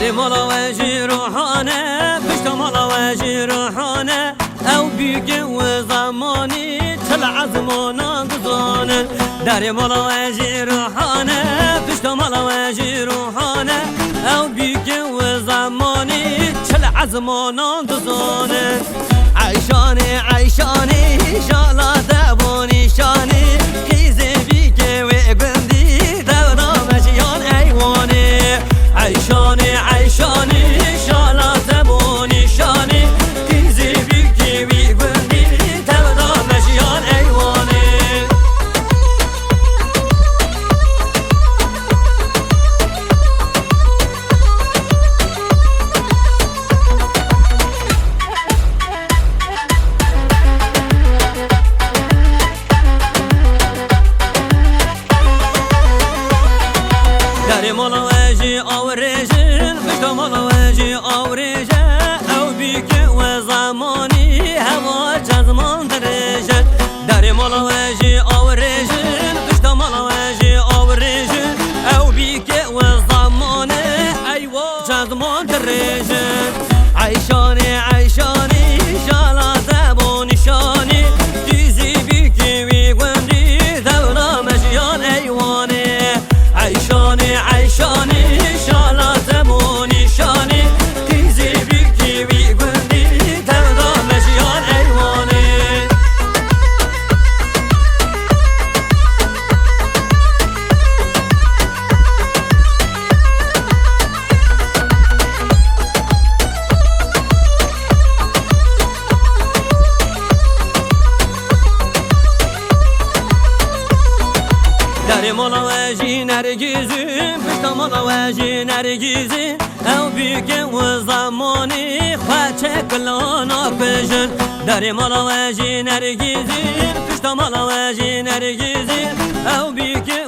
داری مالا وجی روحانه پشت مالا وجی روحانه او بیگه و زمانی چل عزمانا گزانه داری مالا وجی روحانه پشت مالا وجی روحانه او بیگه و زمانی چل عزمانا گزانه عیشانی عیشانی شالا دبونی شانی خیزی بیگه و گندی دودا مشیان ایوانی عیشانی عیشانی شالا دبونی شانی خیزی بیگه و گندی دودا مشیان ایوانی مالا وجی آورجن پشت مالا وجی آورجه او بیگه و زمانی هوا چزمان درجه داری مالا وجی آورجن پشت مالا وجی آورجه او بیگه و زمانی ایوا چزمان درجه عیشانی عیشانی شالا زبون شانی دیزی بیگه وی گوندی دولا مشیان ایوانی عیشانی عیشانی شالا زمونی شانی تیزی بیگی بی گندی دودا مشیان ایوانی داری مالا وجی نرگیزی پشت مالا وجی نرگیزی او بیگه و زمانی خواه کلانا کشن داری مالا وجی نرگیزی پشت مالا وجی نرگیزی او بیگه